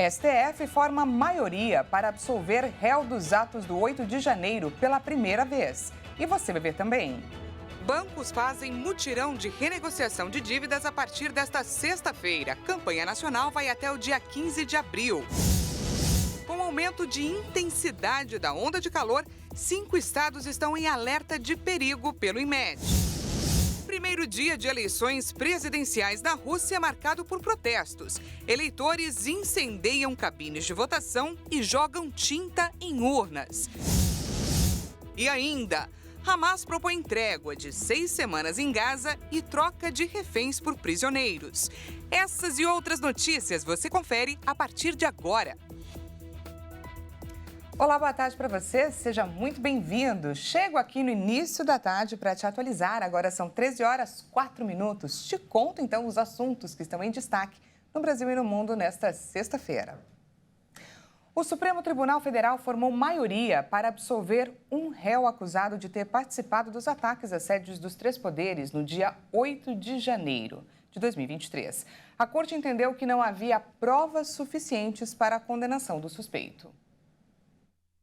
STF forma maioria para absolver réu dos atos do 8 de janeiro pela primeira vez. E você vai ver também. Bancos fazem mutirão de renegociação de dívidas a partir desta sexta-feira. Campanha nacional vai até o dia 15 de abril. Com o aumento de intensidade da onda de calor, 5 estados estão em alerta de perigo pelo IMET. Primeiro dia de eleições presidenciais na Rússia marcado por protestos. Eleitores incendeiam cabines de votação e jogam tinta em urnas. E ainda, Hamas propõe trégua de 6 semanas em Gaza e troca de reféns por prisioneiros. Essas e outras notícias você confere a partir de agora. Olá, boa tarde para você, seja muito bem-vindo. Chego aqui no início da tarde para te atualizar, agora são 13 horas 4 minutos. Te conto então os assuntos que estão em destaque no Brasil e no mundo nesta sexta-feira. O Supremo Tribunal Federal formou maioria para absolver um réu acusado de ter participado dos ataques às sedes dos três poderes no dia 8 de janeiro de 2023. A corte entendeu que não havia provas suficientes para a condenação do suspeito.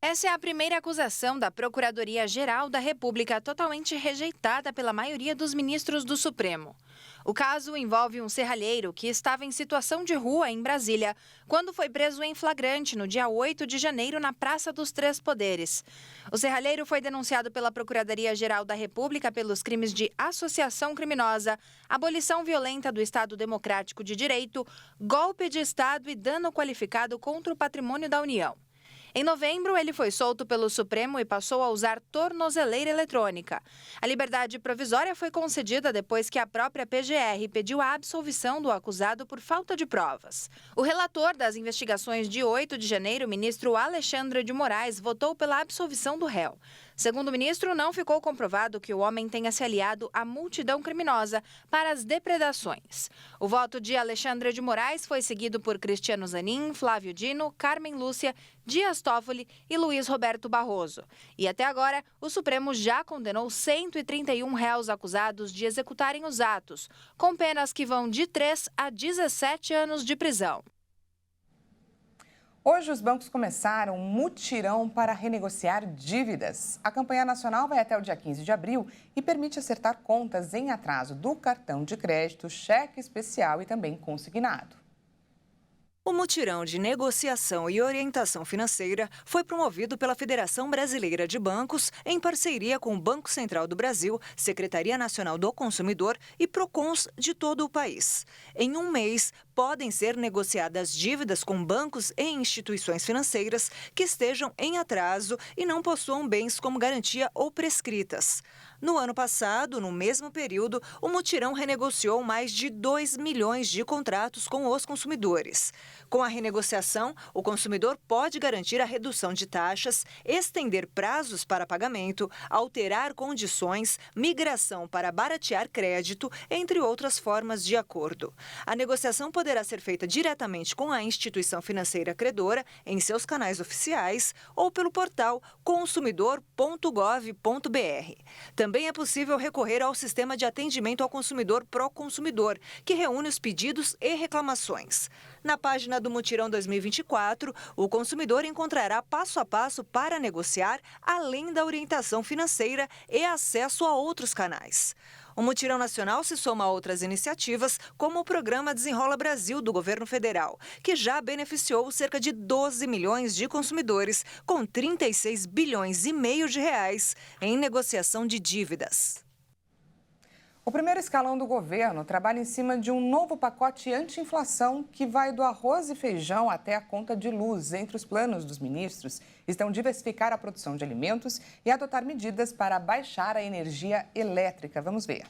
Essa é a primeira acusação da Procuradoria-Geral da República totalmente rejeitada pela maioria dos ministros do Supremo. O caso envolve um serralheiro que estava em situação de rua em Brasília, quando foi preso em flagrante no dia 8 de janeiro na Praça dos Três Poderes. O serralheiro foi denunciado pela Procuradoria-Geral da República pelos crimes de associação criminosa, abolição violenta do Estado Democrático de Direito, golpe de Estado e dano qualificado contra o patrimônio da União. Em novembro, ele foi solto pelo Supremo e passou a usar tornozeleira eletrônica. A liberdade provisória foi concedida depois que a própria PGR pediu a absolvição do acusado por falta de provas. O relator das investigações de 8 de janeiro, o ministro Alexandre de Moraes, votou pela absolvição do réu. Segundo o ministro, não ficou comprovado que o homem tenha se aliado à multidão criminosa para as depredações. O voto de Alexandre de Moraes foi seguido por Cristiano Zanin, Flávio Dino, Carmen Lúcia, Dias Toffoli e Luiz Roberto Barroso. E até agora, o Supremo já condenou 131 réus acusados de executarem os atos, com penas que vão de 3 a 17 anos de prisão. Hoje, os bancos começaram um mutirão para renegociar dívidas. A campanha nacional vai até o dia 15 de abril e permite acertar contas em atraso do cartão de crédito, cheque especial e também consignado. O mutirão de negociação e orientação financeira foi promovido pela Federação Brasileira de Bancos em parceria com o Banco Central do Brasil, Secretaria Nacional do Consumidor e Procons de todo o país. Em um mês, podem ser negociadas dívidas com bancos e instituições financeiras que estejam em atraso e não possuam bens como garantia ou prescritas. No ano passado, no mesmo período, o mutirão renegociou mais de 2 milhões de contratos com os consumidores. Com a renegociação, o consumidor pode garantir a redução de taxas, estender prazos para pagamento, alterar condições, migração para baratear crédito, entre outras formas de acordo. A negociação poderá ser feita diretamente com a instituição financeira credora em seus canais oficiais ou pelo portal consumidor.gov.br. Também é possível recorrer ao Sistema de Atendimento ao Consumidor Proconsumidor, que reúne os pedidos e reclamações. Na página do Mutirão 2024, o consumidor encontrará passo a passo para negociar, além da orientação financeira e acesso a outros canais. O Mutirão Nacional se soma a outras iniciativas, como o Programa Desenrola Brasil do Governo Federal, que já beneficiou cerca de 12 milhões de consumidores, com 36 bilhões e meio de reais em negociação de dívidas. O primeiro escalão do governo trabalha em cima de um novo pacote anti-inflação que vai do arroz e feijão até a conta de luz. Entre os planos dos ministros estão diversificar a produção de alimentos e adotar medidas para baixar a energia elétrica. Vamos ver.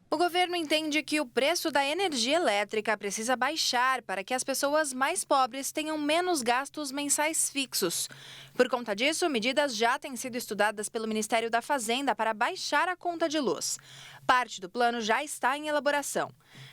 O governo entende que o preço da energia elétrica precisa baixar para que as pessoas mais pobres tenham menos gastos mensais fixos. Por conta disso, medidas já têm sido estudadas pelo Ministério da Fazenda para baixar a conta de luz. Parte do plano já está em elaboração.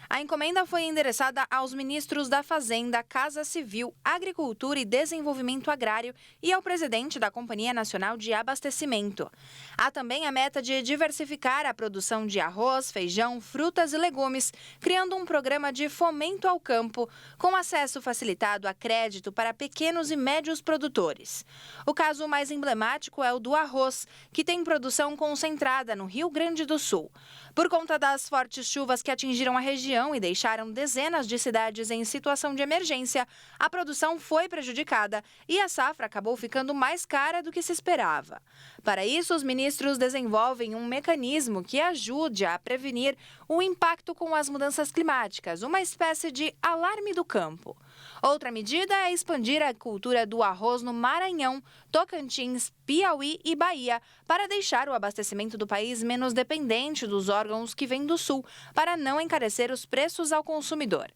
A encomenda foi endereçada aos ministros da Fazenda, Casa Civil, Agricultura e Desenvolvimento Agrário e ao presidente da Companhia Nacional de Abastecimento. Há também a meta de diversificar a produção de arroz, feijão, frutas e legumes, criando um programa de fomento ao campo, com acesso facilitado a crédito para pequenos e médios produtores. O caso mais emblemático é o do arroz, que tem produção concentrada no Rio Grande do Sul. Por conta das fortes chuvas que atingiram a região e deixaram dezenas de cidades em situação de emergência, a produção foi prejudicada e a safra acabou ficando mais cara do que se esperava. Para isso, os ministros desenvolvem um mecanismo que ajude a prevenir o impacto com as mudanças climáticas, uma espécie de alarme do campo. Outra medida é expandir a cultura do arroz no Maranhão, Tocantins, Piauí e Bahia, para deixar o abastecimento do país menos dependente dos órgãos que vêm do sul, para não encarecer os preços ao consumidor.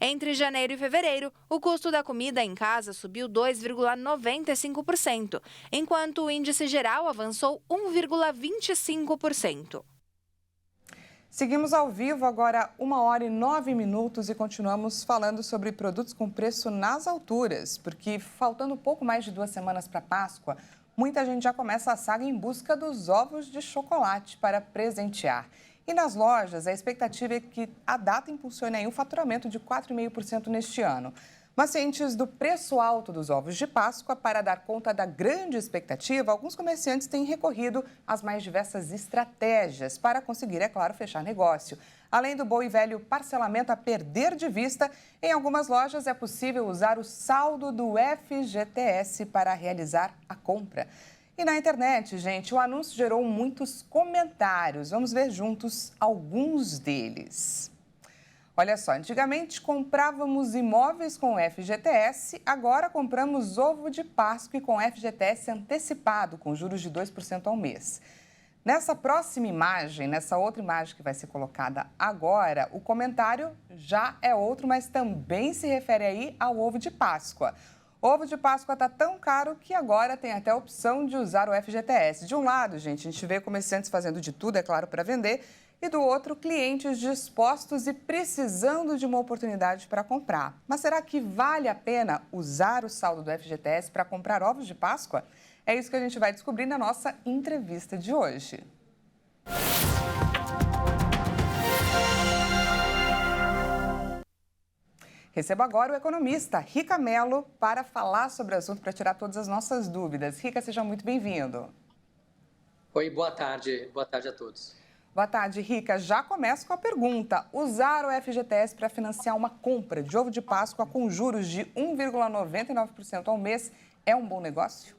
Entre janeiro e fevereiro, o custo da comida em casa subiu 2,95%, enquanto o índice geral avançou 1,25%. Seguimos ao vivo agora 1h09 e continuamos falando sobre produtos com preço nas alturas, porque faltando pouco mais de 2 semanas para Páscoa, muita gente já começa a saga em busca dos ovos de chocolate para presentear. E nas lojas, a expectativa é que a data impulsione aí um faturamento de 4,5% neste ano. Mas cientes do preço alto dos ovos de Páscoa, para dar conta da grande expectativa, alguns comerciantes têm recorrido às mais diversas estratégias para conseguir, é claro, fechar negócio. Além do bom e velho parcelamento a perder de vista, em algumas lojas é possível usar o saldo do FGTS para realizar a compra. E na internet, gente, o anúncio gerou muitos comentários. Vamos ver juntos alguns deles. Olha só, antigamente comprávamos imóveis com FGTS, agora compramos ovo de Páscoa e com FGTS antecipado, com juros de 2% ao mês. Nessa próxima imagem, nessa outra imagem que vai ser colocada agora, o comentário já é outro, mas também se refere aí ao ovo de Páscoa. O ovo de Páscoa está tão caro que agora tem até a opção de usar o FGTS. De um lado, gente, a gente vê comerciantes fazendo de tudo, é claro, para vender, e do outro, clientes dispostos e precisando de uma oportunidade para comprar. Mas será que vale a pena usar o saldo do FGTS para comprar ovos de Páscoa? É isso que a gente vai descobrir na nossa entrevista de hoje. Recebo agora o economista Rica Mello para falar sobre o assunto, para tirar todas as nossas dúvidas. Rica, seja muito bem-vindo. Oi, boa tarde. Boa tarde a todos. Boa tarde, Rica. Já começo com a pergunta. Usar o FGTS para financiar uma compra de ovo de Páscoa com juros de 1,99% ao mês é um bom negócio?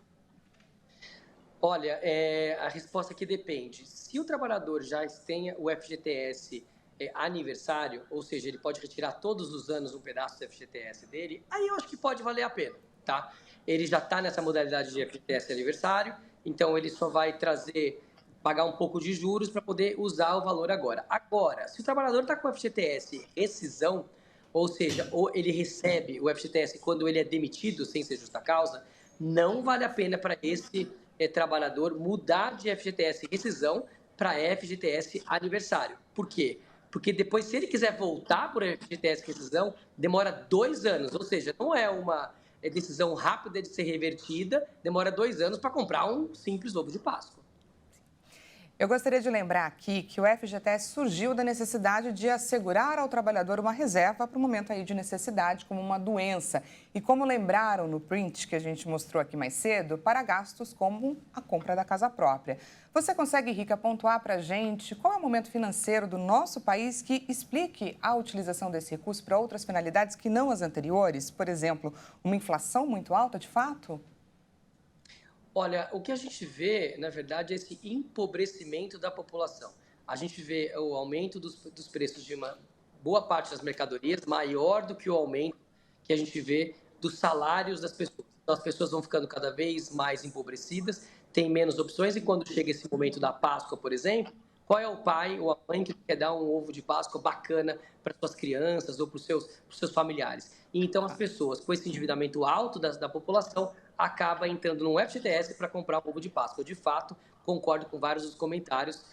Olha, a resposta aqui depende. Se o trabalhador já tenha o FGTS aniversário, ou seja, ele pode retirar todos os anos um pedaço do FGTS dele, aí eu acho que pode valer a pena, tá? Ele já está nessa modalidade de FGTS aniversário, então ele só vai pagar um pouco de juros para poder usar o valor agora. Agora, se o trabalhador está com o FGTS rescisão, ou seja, ou ele recebe o FGTS quando ele é demitido sem ser justa causa, não vale a pena para esse trabalhador mudar de FGTS rescisão para FGTS aniversário. Por quê? Porque depois, se ele quiser voltar para o FGTS rescisão, demora 2 anos, ou seja, não é uma decisão rápida de ser revertida, demora 2 anos para comprar um simples ovo de Páscoa. Eu gostaria de lembrar aqui que o FGTS surgiu da necessidade de assegurar ao trabalhador uma reserva para o momento aí de necessidade, como uma doença. E como lembraram no print que a gente mostrou aqui mais cedo, para gastos como a compra da casa própria. Você consegue, Rica, pontuar para a gente qual é o momento financeiro do nosso país que explique a utilização desse recurso para outras finalidades que não as anteriores? Por exemplo, uma inflação muito alta, de fato? Olha, o que a gente vê, na verdade, é esse empobrecimento da população. A gente vê o aumento dos preços de uma boa parte das mercadorias maior do que o aumento que a gente vê dos salários das pessoas. Então, as pessoas vão ficando cada vez mais empobrecidas, têm menos opções e quando chega esse momento da Páscoa, por exemplo, qual é o pai ou a mãe que quer dar um ovo de Páscoa bacana para suas crianças ou para os seus familiares? E então, as pessoas com esse endividamento alto da população acaba entrando no FGTS para comprar o ovo de Páscoa. De fato, concordo com vários dos comentários,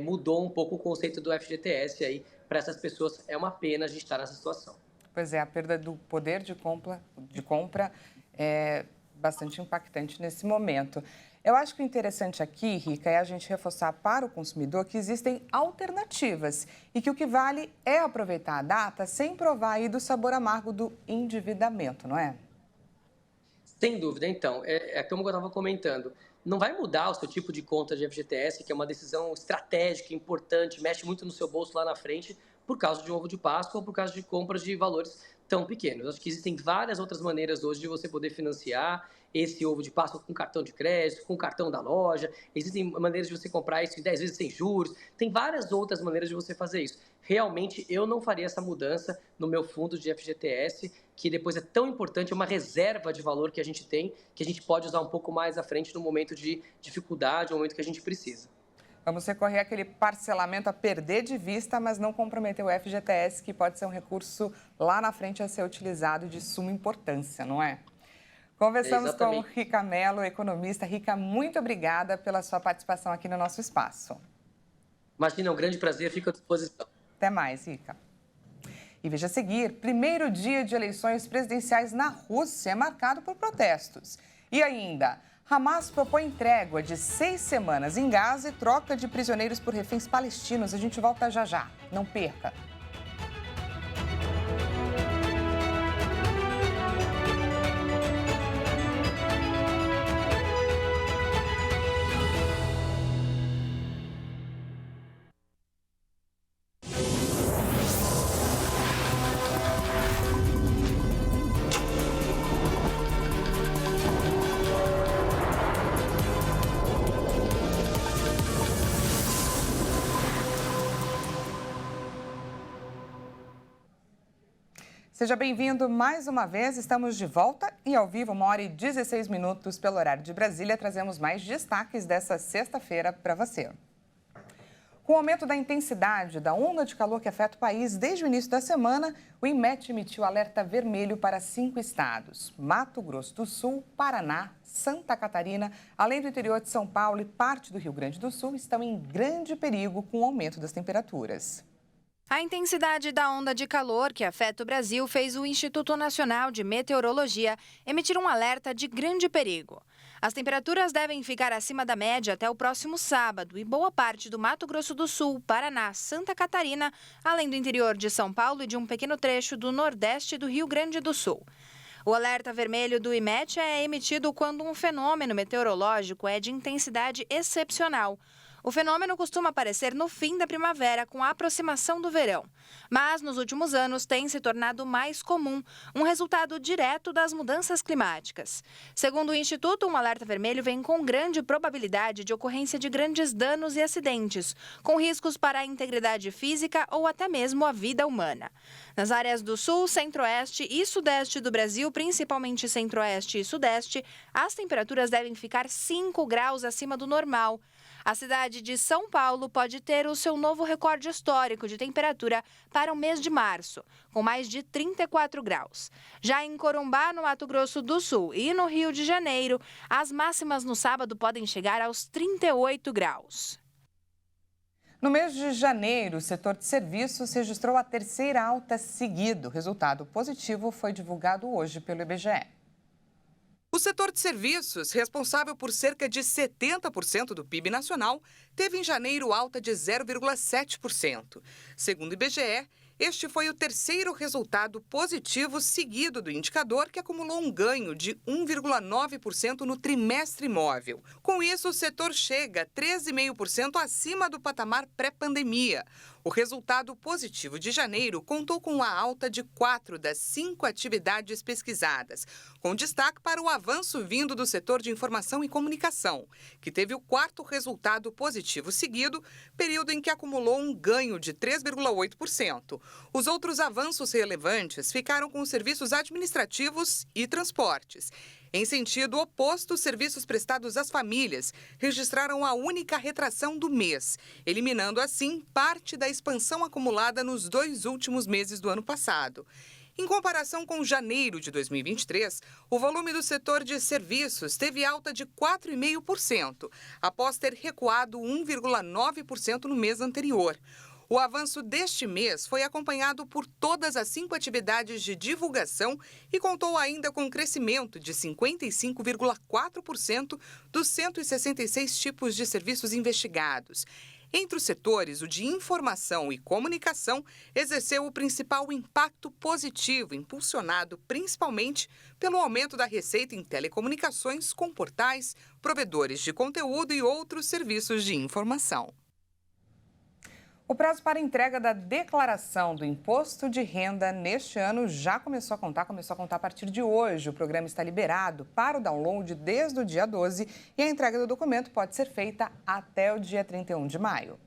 mudou um pouco o conceito do FGTS aí para essas pessoas. É uma pena a gente estar nessa situação. Pois é, a perda do poder de compra é bastante impactante nesse momento. Eu acho que o interessante aqui, Rica, é a gente reforçar para o consumidor que existem alternativas e que o que vale é aproveitar a data sem provar aí do sabor amargo do endividamento, não é? Sem dúvida, então, como eu estava comentando, não vai mudar o seu tipo de conta de FGTS, que é uma decisão estratégica, importante, mexe muito no seu bolso lá na frente, por causa de um ovo de Páscoa ou por causa de compras de valores tão pequenos. Acho que existem várias outras maneiras hoje de você poder financiar esse ovo de Páscoa com cartão de crédito, com cartão da loja. Existem maneiras de você comprar isso em 10 vezes sem juros. Tem várias outras maneiras de você fazer isso. Realmente, eu não faria essa mudança no meu fundo de FGTS, que depois é tão importante, é uma reserva de valor que a gente tem, que a gente pode usar um pouco mais à frente no momento de dificuldade, no momento que a gente precisa. Vamos recorrer àquele parcelamento a perder de vista, mas não comprometer o FGTS, que pode ser um recurso lá na frente a ser utilizado de suma importância, não é? Conversamos com Rica Mello, economista. Rica, muito obrigada pela sua participação aqui no nosso espaço. Imagina, é um grande prazer, fico à disposição. Até mais, Rica. E veja a seguir, primeiro dia de eleições presidenciais na Rússia é marcado por protestos. E ainda, Hamas propõe trégua de 6 semanas em Gaza e troca de prisioneiros por reféns palestinos. A gente volta já já. Não perca. Seja bem-vindo mais uma vez, estamos de volta e ao vivo, 1h16 pelo horário de Brasília, trazemos mais destaques dessa sexta-feira para você. Com o aumento da intensidade da onda de calor que afeta o país desde o início da semana, o INMET emitiu alerta vermelho para 5 estados: Mato Grosso do Sul, Paraná, Santa Catarina, além do interior de São Paulo e parte do Rio Grande do Sul, estão em grande perigo com o aumento das temperaturas. A intensidade da onda de calor que afeta o Brasil fez o Instituto Nacional de Meteorologia emitir um alerta de grande perigo. As temperaturas devem ficar acima da média até o próximo sábado e boa parte do Mato Grosso do Sul, Paraná, Santa Catarina, além do interior de São Paulo e de um pequeno trecho do nordeste do Rio Grande do Sul. O alerta vermelho do INMET é emitido quando um fenômeno meteorológico é de intensidade excepcional. O fenômeno costuma aparecer no fim da primavera, com a aproximação do verão. Mas, nos últimos anos, tem se tornado mais comum, um resultado direto das mudanças climáticas. Segundo o Instituto, um alerta vermelho vem com grande probabilidade de ocorrência de grandes danos e acidentes, com riscos para a integridade física ou até mesmo a vida humana. Nas áreas do sul, centro-oeste e sudeste do Brasil, principalmente centro-oeste e sudeste, as temperaturas devem ficar 5 graus acima do normal. A cidade de São Paulo pode ter o seu novo recorde histórico de temperatura para o mês de março, com mais de 34 graus. Já em Corumbá, no Mato Grosso do Sul e no Rio de Janeiro, as máximas no sábado podem chegar aos 38 graus. No mês de janeiro, o setor de serviços registrou a terceira alta seguida. O resultado positivo foi divulgado hoje pelo IBGE. O setor de serviços, responsável por cerca de 70% do PIB nacional, teve em janeiro alta de 0,7%. Segundo o IBGE, este foi o terceiro resultado positivo seguido do indicador, que acumulou um ganho de 1,9% no trimestre móvel. Com isso, o setor chega 13,5% acima do patamar pré-pandemia. O resultado positivo de janeiro contou com a alta de 4 das 5 atividades pesquisadas, com destaque para o avanço vindo do setor de informação e comunicação, que teve o quarto resultado positivo seguido, período em que acumulou um ganho de 3,8%. Os outros avanços relevantes ficaram com os serviços administrativos e transportes. Em sentido oposto, os serviços prestados às famílias registraram a única retração do mês, eliminando assim parte da expansão acumulada nos 2 últimos meses do ano passado. Em comparação com janeiro de 2023, o volume do setor de serviços teve alta de 4,5%, após ter recuado 1,9% no mês anterior. O avanço deste mês foi acompanhado por todas as 5 atividades de divulgação e contou ainda com um crescimento de 55,4% dos 166 tipos de serviços investigados. Entre os setores, o de informação e comunicação exerceu o principal impacto positivo, impulsionado principalmente pelo aumento da receita em telecomunicações com portais, provedores de conteúdo e outros serviços de informação. O prazo para entrega da declaração do imposto de renda neste ano já começou a contar a partir de hoje. O programa está liberado para o download desde o dia 12 e a entrega do documento pode ser feita até o dia 31 de maio.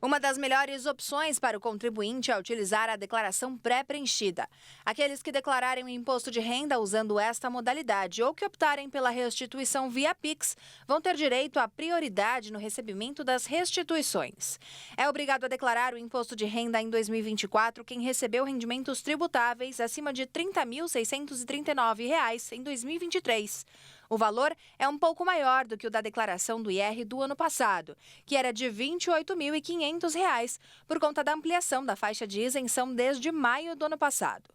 Uma das melhores opções para o contribuinte é utilizar a declaração pré-preenchida. Aqueles que declararem o imposto de renda usando esta modalidade ou que optarem pela restituição via Pix vão ter direito à prioridade no recebimento das restituições. É obrigado a declarar o imposto de renda em 2024 quem recebeu rendimentos tributáveis acima de R$ 30.639 em 2023. O valor é um pouco maior do que o da declaração do IR do ano passado, que era de R$ 28.500, por conta da ampliação da faixa de isenção desde maio do ano passado.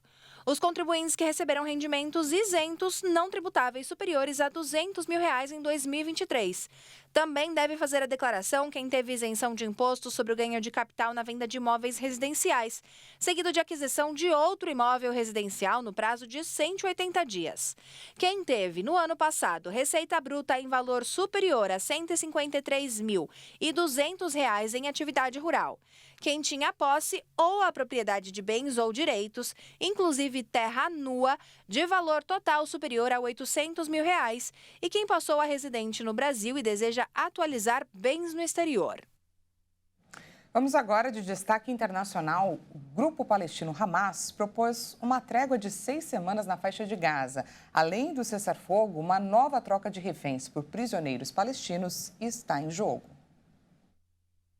Os contribuintes que receberam rendimentos isentos não tributáveis superiores a R$ 200 mil em 2023. Também deve fazer a declaração quem teve isenção de imposto sobre o ganho de capital na venda de imóveis residenciais, seguido de aquisição de outro imóvel residencial no prazo de 180 dias. Quem teve, no ano passado, receita bruta em valor superior a R$ 153.200 em atividade rural. Quem tinha a posse ou a propriedade de bens ou direitos, inclusive terra nua, de valor total superior a R$ 800 mil, e quem passou a residente no Brasil e deseja atualizar bens no exterior. Vamos agora de destaque internacional. O grupo palestino Hamas propôs uma trégua de 6 semanas na faixa de Gaza. Além do cessar-fogo, uma nova troca de reféns por prisioneiros palestinos está em jogo.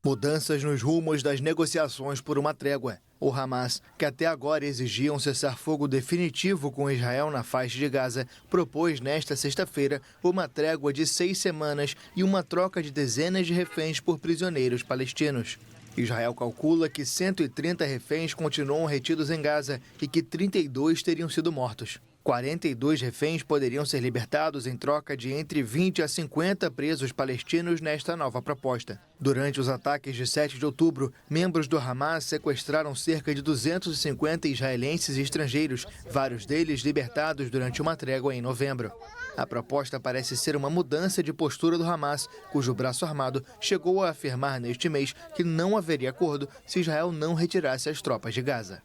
Mudanças nos rumos das negociações por uma trégua. O Hamas, que até agora exigia um cessar-fogo definitivo com Israel na faixa de Gaza, propôs nesta sexta-feira uma trégua de 6 semanas e uma troca de dezenas de reféns por prisioneiros palestinos. Israel calcula que 130 reféns continuam retidos em Gaza e que 32 teriam sido mortos. 42 reféns poderiam ser libertados em troca de entre 20 a 50 presos palestinos nesta nova proposta. Durante os ataques de 7 de outubro, membros do Hamas sequestraram cerca de 250 israelenses e estrangeiros, vários deles libertados durante uma trégua em novembro. A proposta parece ser uma mudança de postura do Hamas, cujo braço armado chegou a afirmar neste mês que não haveria acordo se Israel não retirasse as tropas de Gaza.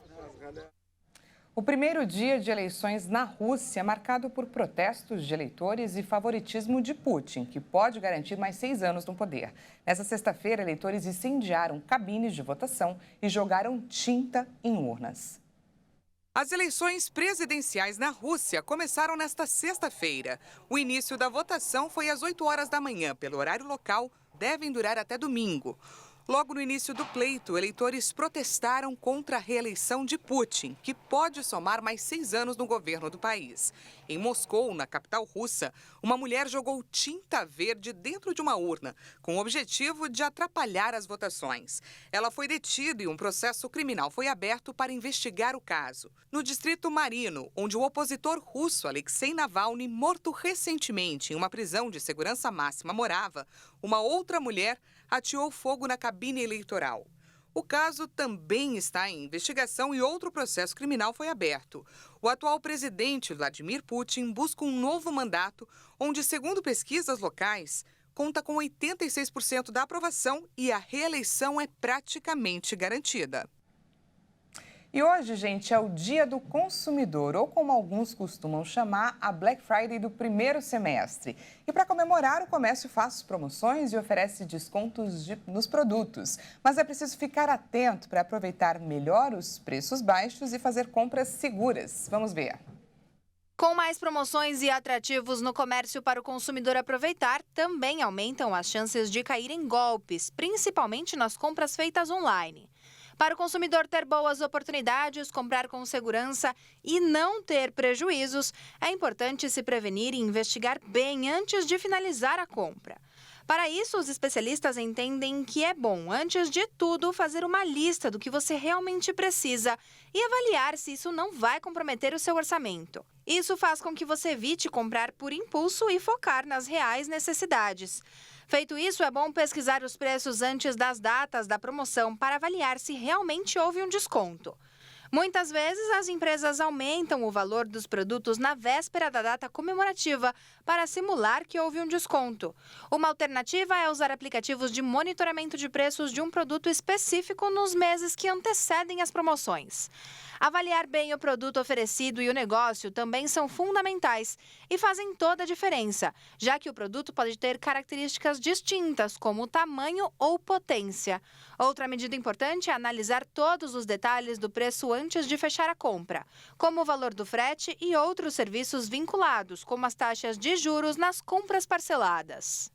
O primeiro dia de eleições na Rússia é marcado por protestos de eleitores e favoritismo de Putin, que pode garantir mais 6 anos no poder. Nessa sexta-feira, eleitores incendiaram cabines de votação e jogaram tinta em urnas. As eleições presidenciais na Rússia começaram nesta sexta-feira. O início da votação foi às 8 horas da manhã, pelo horário local, devem durar até domingo. Logo no início do pleito, eleitores protestaram contra a reeleição de Putin, que pode somar mais 6 anos no governo do país. Em Moscou, na capital russa, uma mulher jogou tinta verde dentro de uma urna, com o objetivo de atrapalhar as votações. Ela foi detida e um processo criminal foi aberto para investigar o caso. No distrito Marino, onde o opositor russo Alexei Navalny, morto recentemente em uma prisão de segurança máxima, morava, uma outra mulher ateou fogo na cabine eleitoral. O caso também está em investigação e outro processo criminal foi aberto. O atual presidente Vladimir Putin busca um novo mandato, onde, segundo pesquisas locais, conta com 86% da aprovação e a reeleição é praticamente garantida. E hoje, gente, é o Dia do Consumidor, ou como alguns costumam chamar, a Black Friday do primeiro semestre. E para comemorar, o comércio faz promoções e oferece descontos nos produtos. Mas é preciso ficar atento para aproveitar melhor os preços baixos e fazer compras seguras. Vamos ver. Com mais promoções e atrativos no comércio para o consumidor aproveitar, também aumentam as chances de cair em golpes, principalmente nas compras feitas online. Para o consumidor ter boas oportunidades, comprar com segurança e não ter prejuízos, é importante se prevenir e investigar bem antes de finalizar a compra. Para isso, os especialistas entendem que é bom, antes de tudo, fazer uma lista do que você realmente precisa e avaliar se isso não vai comprometer o seu orçamento. Isso faz com que você evite comprar por impulso e focar nas reais necessidades. Feito isso, é bom pesquisar os preços antes das datas da promoção para avaliar se realmente houve um desconto. Muitas vezes, as empresas aumentam o valor dos produtos na véspera da data comemorativa para simular que houve um desconto. Uma alternativa é usar aplicativos de monitoramento de preços de um produto específico nos meses que antecedem as promoções. Avaliar bem o produto oferecido e o negócio também são fundamentais e fazem toda a diferença, já que o produto pode ter características distintas, como tamanho ou potência. Outra medida importante é analisar todos os detalhes do preço antes de fechar a compra, como o valor do frete e outros serviços vinculados, como as taxas de juros nas compras parceladas.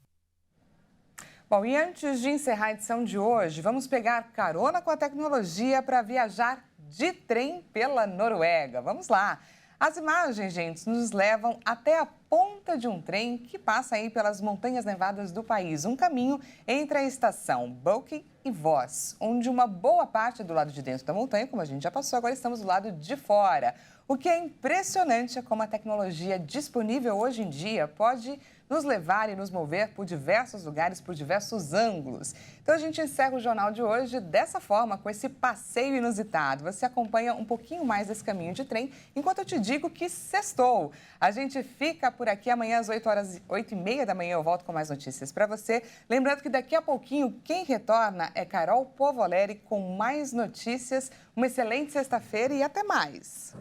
Bom, e antes de encerrar a edição de hoje, vamos pegar carona com a tecnologia para viajar de trem pela Noruega. Vamos lá! As imagens, gente, nos levam até a ponta de um trem que passa aí pelas montanhas nevadas do país. Um caminho entre a estação Boken e Voss, onde uma boa parte é do lado de dentro da montanha, como a gente já passou, agora estamos do lado de fora. O que é impressionante é como a tecnologia disponível hoje em dia pode nos levar e nos mover por diversos lugares, por diversos ângulos. Então a gente encerra o jornal de hoje dessa forma, com esse passeio inusitado. Você acompanha um pouquinho mais desse caminho de trem, enquanto eu te digo que sextou. A gente fica por aqui amanhã às 8h30 da manhã, eu volto com mais notícias para você. Lembrando que daqui a pouquinho, quem retorna é Carol Povoleri com mais notícias. Uma excelente sexta-feira e até mais.